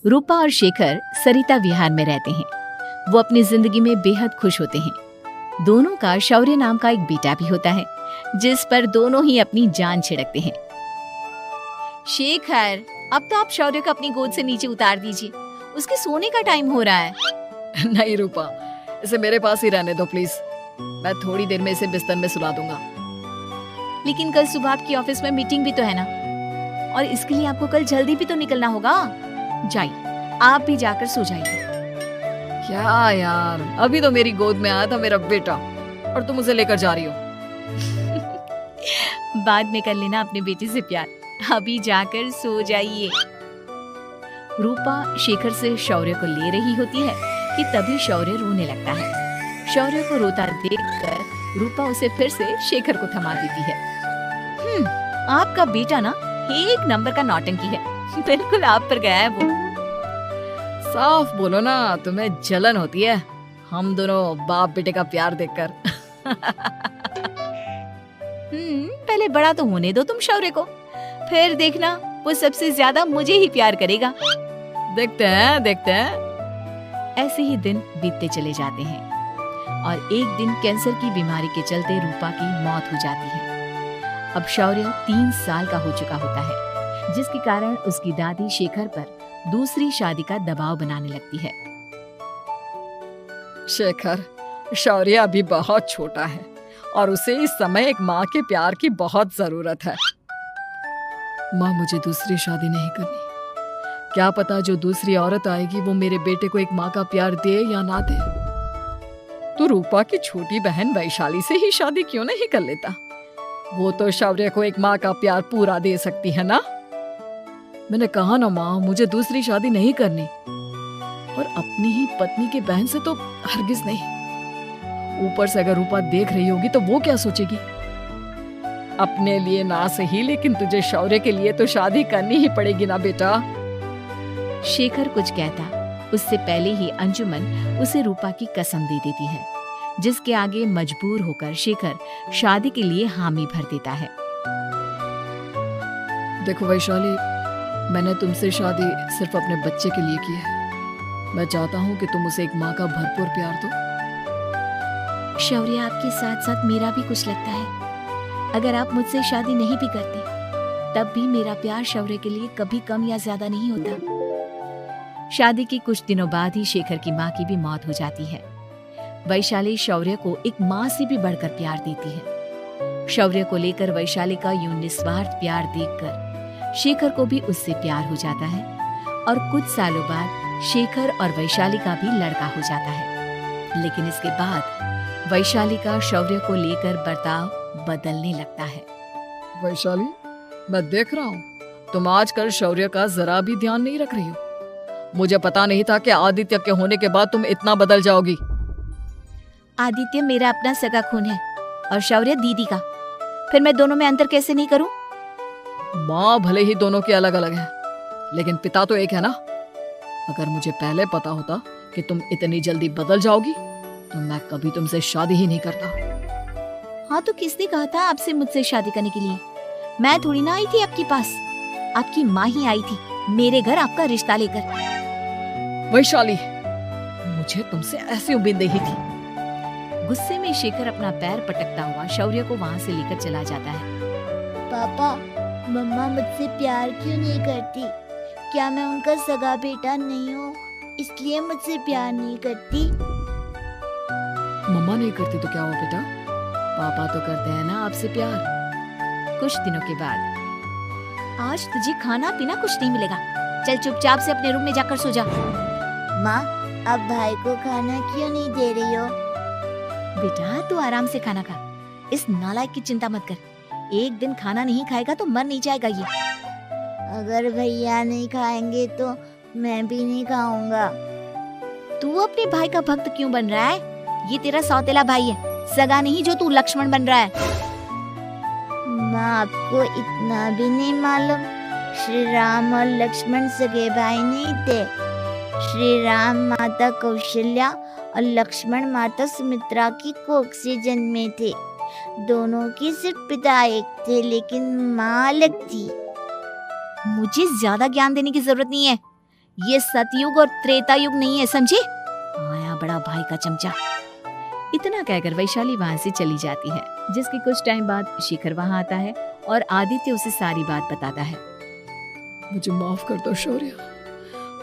रूपा और शेखर सरिता विहार में रहते हैं। वो अपनी जिंदगी में बेहद खुश होते हैं। दोनों का शौर्य नाम का एक बेटा भी होता है, जिस पर दोनों ही अपनी जान छिड़कते हैं। शेखर, अब तो आप शौर्य को अपनी गोद से नीचे उतार दीजिए, उसके सोने का टाइम हो रहा है। नहीं रूपा, इसे मेरे पास ही रहने दो प्लीज। मैं थोड़ी देर में इसे बिस्तर में सुला दूंगा। लेकिन कल सुबह आपकी ऑफिस में मीटिंग भी तो है ना, और इसके लिए आपको कल जल्दी भी तो निकलना होगा। जाइए, आप भी जाकर सो जाइए। क्या यार, अभी तो मेरी गोद में आया था मेरा बेटा और तुम उसे लेकर जा रही हो। बाद में कर लेना अपने बेटे से प्यार, अभी जाकर सो जाइए। रूपा शेखर से शौर्य को ले रही होती है कि तभी शौर्य रोने लगता है। शौर्य को रोता देखकर रूपा उसे फिर से शेखर को थमा देती है। आपका बेटा ना एक नंबर का नौटंकी है, बिल्कुल आप पर गया है वो। साफ बोलो ना, तुम्हें जलन होती है हम दोनों बाप बेटे का प्यार देखकर। पहले बड़ा तो होने दो तुम शौर्य को, फिर देखना वो सबसे ज्यादा मुझे ही प्यार करेगा। देखते हैं। ऐसे ही दिन बीतते चले जाते हैं और एक दिन कैंसर की बीमारी के चलते रूपा की मौत हो जाती है। अब शौर्य 3 साल का हो चुका होता है, जिसके कारण उसकी दादी शेखर पर दूसरी शादी का दबाव बनाने लगती है। शेखर, शौर्य अभी बहुत छोटा है और उसे इस समय एक माँ के प्यार की बहुत जरूरत है। माँ, मुझे दूसरी शादी नहीं करनी। क्या पता जो दूसरी औरत आएगी वो मेरे बेटे को एक माँ का प्यार दे या ना दे। तो रूपा की छोटी बहन वैशाली से ही शादी क्यों नहीं कर लेता? वो तो शौर्य को एक माँ का प्यार पूरा दे सकती है ना। मैंने कहा ना माँ, मुझे दूसरी शादी नहीं करनी, और अपनी ही पत्नी के बहन से तो हरगिज नहीं। ऊपर से अगर रूपा देख रही होगी तो वो क्या सोचेगी? अपने लिए ना सही, लेकिन तुझे शौर्य के लिए तो शादी करनी ही पड़ेगी ना बेटा। शेखर कुछ कहता उससे पहले ही अंजुमन उसे रूपा की कसम दे देती है, जिसके आगे मजबूर होकर शेखर शादी के लिए हामी भर देता है। देखो वैशाली, मैंने तुमसे शादी सिर्फ अपने बच्चे के लिए की है। मैं चाहता हूँ कि तुम उसे एक माँ का भरपूर प्यार दो। शौर्य, आपके साथ साथ मेरा भी कुछ लगता है। अगर आप मुझसे शादी नहीं भी करते, तब भी मेरा प्यार शौर्य के लिए कभी कम या ज्यादा नहीं होता। शादी के कुछ दिनों बाद ही शेखर की माँ की भी मौत हो जाती है। वैशाली शौर्य को एक माँ से भी बढ़कर प्यार देती है। शौर्य को लेकर वैशाली का यूं निस्वार्थ प्यार देखकर शेखर को भी उससे प्यार हो जाता है और कुछ सालों बाद शेखर और वैशाली का भी लड़का हो जाता है। लेकिन इसके बाद वैशाली का शौर्य को लेकर बर्ताव बदलने लगता है। वैशाली, मैं देख रहा हूँ तुम आजकल शौर्य का जरा भी ध्यान नहीं रख रही हो। मुझे पता नहीं था कि आदित्य के होने के बाद तुम इतना बदल जाओगी। आदित्य मेरा अपना सगा खून है और शौर्य दीदी का, फिर मैं दोनों में अंतर कैसे नहीं करूं? माँ भले ही दोनों की अलग अलग है, लेकिन पिता तो एक है ना। अगर मुझे पहले पता होता कि तुम इतनी जल्दी बदल जाओगी तो मैं कभी तुमसे शादी ही नहीं करता। हाँ, तो किसने कहा था आपसे मुझसे शादी करने के लिए? मैं थोड़ी ना आई थी आपके पास, आपकी माँ ही आई थी मेरे घर आपका रिश्ता लेकर। वैशाली, मुझे तुमसे ऐसी उम्मीद नहीं थी। गुस्से में शेखर अपना पैर पटकता हुआ शौर्य को वहाँ से लेकर चला जाता है। पापा, मम्मा मुझसे प्यार क्यों नहीं करती? क्या मैं उनका सगा बेटा नहीं हूँ, इसलिए मुझसे प्यार नहीं करती? मम्मा नहीं करती तो क्या हुआ बेटा? पापा तो करते हैं ना आपसे प्यार। कुछ दिनों के बाद, आज तुझे खाना पीना कुछ नहीं मिलेगा, चल चुपचाप से अपने रूम में जाकर सो जा। माँ, अब भाई को खाना क्यों नहीं दे रही हो? बेटा, तू आराम से खाना खा, इस नालायक की चिंता मत कर। एक दिन खाना नहीं खाएगा तो मर नहीं जाएगा ये। अगर भैया नहीं खाएंगे तो मैं भी नहीं खाऊंगा। तू अपने भाई का भक्त क्यों बन रहा है? ये तेरा सौतेला भाई है, सगा नहीं जो तू लक्ष्मण बन रहा है। माँ, आपको इतना भी नहीं मालूम? श्री राम और लक्ष्मण सगे भाई नहीं थे। श्री राम माता कौशल्या और लक्ष्मण माता सुमित्रा की कोख से जन्मे थे। दोनों की सिर्फ पिता एक थे, लेकिन माँ अलग थी। मुझे ज्यादा ज्ञान देने की जरूरत नहीं है। ये सतयुग और त्रेता युग नहीं है, समझे? आया बड़ा भाई का चमचा। इतना कहकर वैशाली वहां से चली जाती है, जिसके कुछ टाइम बाद शिखर वहां आता है और आदित्य उसे सारी बात बताता है। मुझे माफ कर दो शौर्य,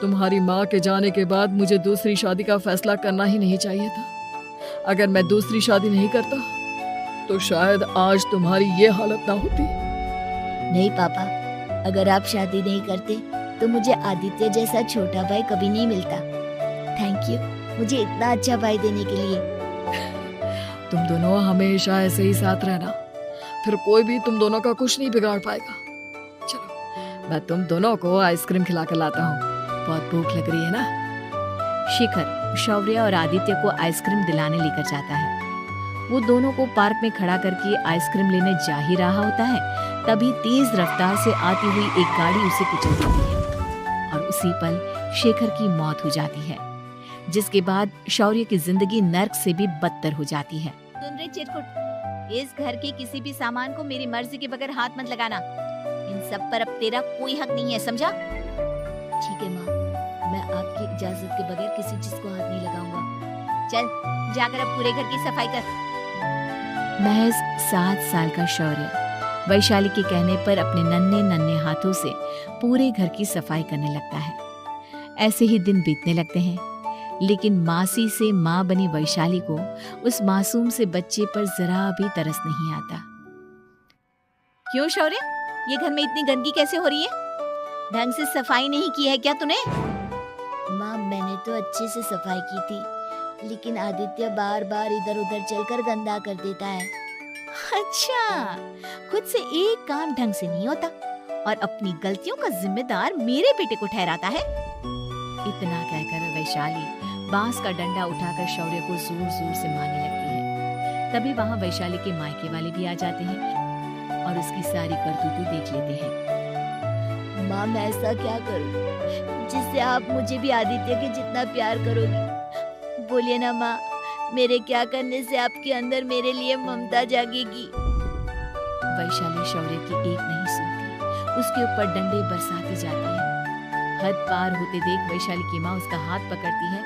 तुम्हारी माँ के जाने के बाद मुझे दूसरी शादी का फैसला करना ही नहीं चाहिए था। अगर मैं दूसरी शादी नहीं करता तो शायद आज तुम्हारी ये हालत ना होती। नहीं पापा, अगर आप शादी नहीं करते तो मुझे आदित्य जैसा छोटा भाई कभी नहीं मिलता। थैंक यू मुझे इतना अच्छा भाई देने के लिए। तुम दोनों हमेशा ऐसे ही साथ रहना, फिर कोई भी तुम दोनों का कुछ नहीं बिगाड़ पाएगा। चलो मैं तुम दोनों को आइसक्रीम खिला कर लाता हूँ, बहुत भूख लग रही है ना। शिखर शौर्य और आदित्य को आइसक्रीम दिलाने लेकर जाता है। वो दोनों को पार्क में खड़ा करके आइसक्रीम लेने जा ही रहा होता है, तभी तेज रफ्तार से आती हुई एक गाड़ी उसे कुचल देती है और उसी पल शेखर की मौत हो जाती है, जिसके बाद शौर्य की जिंदगी नर्क से भी बदतर हो जाती है। सुन रे चिरकुट, इस घर के किसी भी सामान को मेरी मर्जी के बगैर हाथ मत लगाना। इन सब पर अब तेरा कोई हक नहीं है, समझा? ठीक है माँ, मैं आपकी इजाजत के बगैर किसी चीज को हाथ नहीं लगाऊंगा। चल जाकर अब पूरे घर की सफाई कर। महज 7 साल का शौर्य वैशाली के कहने पर अपने नन्हे नन्हे हाथों से पूरे घर की सफाई करने लगता है। ऐसे ही दिन बीतने लगते हैं, लेकिन मासी से माँ बनी वैशाली को उस मासूम से बच्चे पर जरा भी तरस नहीं आता। क्यों शौर्य, ये घर में इतनी गंदगी कैसे हो रही है? ढंग से सफाई नहीं की है क्या तूने? माँ मैंने तो अच्छे से सफाई की थी, लेकिन आदित्य बार बार इधर उधर चलकर गंदा कर देता है। अच्छा, खुद से एक काम ढंग से नहीं होता और अपनी गलतियों का जिम्मेदार मेरे बेटे को ठहराता है। इतना कहकर वैशाली बांस का डंडा उठाकर शौर्य को जोर जोर से मारने लगती है। तभी वहाँ वैशाली के मायके वाले भी आ जाते हैं और उसकी सारी करतूतें देख लेते हैं। माँ मैं ऐसा क्या करूँ जिससे आप मुझे भी आदित्य के जितना प्यार करोगी? बोलिए ना माँ, मेरे क्या करने से आपके अंदर मेरे लिए ममता जागेगी? वैशाली शौर्य की एक नहीं सुनती, उसके ऊपर डंडे बरसाती जाती है। हद पार होते देख वैशाली की माँ उसका हाथ पकड़ती है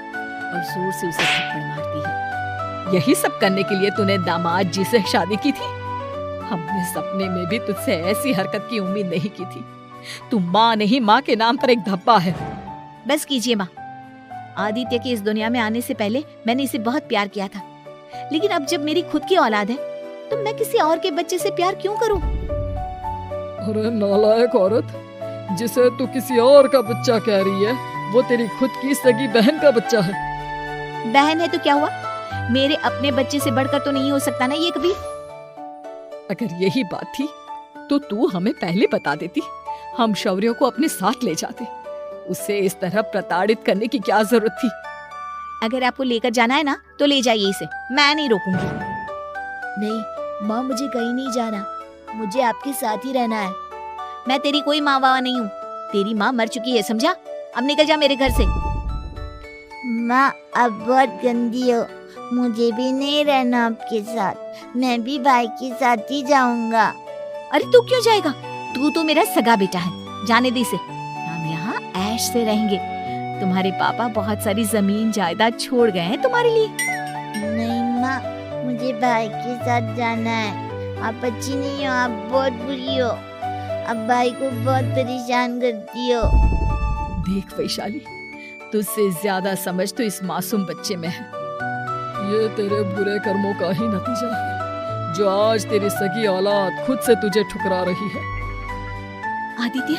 और जोर से उसे थप्पड़ मारती है। यही सब करने के लिए तूने दामाद जी से शादी की थी? हमने सपने में भी तुझसे ऐसी हरकत की उम्मीद नहीं की थी। तू माँ नहीं, माँ के नाम पर एक धब्बा है। बस कीजिए माँ, आदित्य के इस दुनिया में आने से पहले मैंने इसे बहुत प्यार किया था, लेकिन अब जब मेरी खुद की औलाद है तो मैं किसी और के बच्चे से प्यार क्यों करूं? अरे नालायक औरत, जिसे तू किसी और का बच्चा कह रही है, वो तेरी खुद की सगी बहन का बच्चा है। बहन है तो क्या हुआ, मेरे अपने बच्चे से बढ़कर तो नहीं हो सकता ना ये कभी। अगर यही बात थी तो तू हमें पहले बता देती, हम शौर्य को अपने साथ ले जाते। उसे इस तरह प्रताड़ित करने की क्या जरूरत थी? अगर आपको लेकर जाना है ना तो ले जाइए इसे, मैं नहीं रोकूंगी। नहीं माँ, मुझे कहीं नहीं जाना, मुझे आपके साथ ही रहना है। मैं तेरी कोई माँ बाबा नहीं हूँ, तेरी माँ मर चुकी है, समझा? अब निकल जा मेरे घर से। माँ अब बहुत गंदी हो, मुझे भी नहीं रहना आपके साथ, मैं भी भाई के साथ ही जाऊंगा। अरे तू क्यों जाएगा? तू तो मेरा सगा बेटा है, जाने दे इसे। हम यहाँ ऐश से रहेंगे, तुम्हारे पापा बहुत सारी जमीन जायदाद छोड़ गए हैं तुम्हारे लिए। नहीं माँ, मुझे भाई के साथ जाना है। आप अच्छी नहीं हो, आप बहुत बुरी हो, आप भाई को बहुत परेशान करती हो। देख वैशाली, तुझसे ज्यादा समझ तो इस मासूम बच्चे में है। ये तेरे बुरे कर्मों का ही नतीजा है, जो आज तेरी सगी औलाद खुद से तुझे ठुकरा रही है। आदित्य,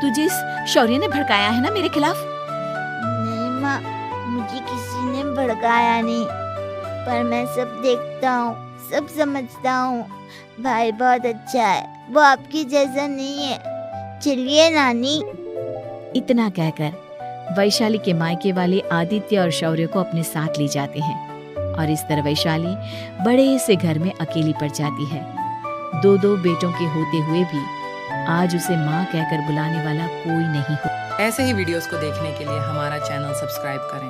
तुझे इस शौर्य ने भड़काया है ना मेरे खिलाफ? नहीं माँ, मुझे किसी ने भड़काया नहीं, पर मैं सब देखता हूँ, सब समझता हूँ। भाई बहुत अच्छा है, वो आपकी जैसा नहीं है। चलिए नानी। इतना कहकर वैशाली के मायके वाले आदित्य और शौर्य को अपने साथ ले जाते हैं और इस तरह वैशाली बड़े से घर में अकेली पड़ जाती है। 2 बेटों के होते हुए भी आज उसे माँ कहकर बुलाने वाला कोई नहीं हो। ऐसे ही वीडियोस को देखने के लिए हमारा चैनल सब्सक्राइब करें।